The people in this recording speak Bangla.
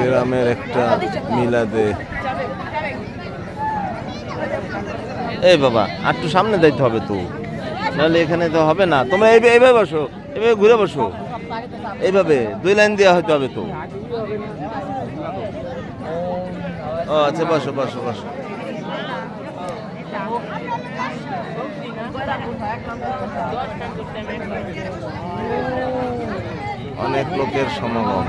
গ্রামের একটা মিলাদে। এই বাবা আর একটু সামনে যাইতে হবে তো, নাহলে এখানে তো হবে না। তোমরা এইভাবে বসো, এইভাবে ঘুরে বসো, এইভাবে 2 লাইন দেওয়া হইতে হবে তো। ও আচ্ছা, বসো বসো বসো। অনেক লোকের সমাগম।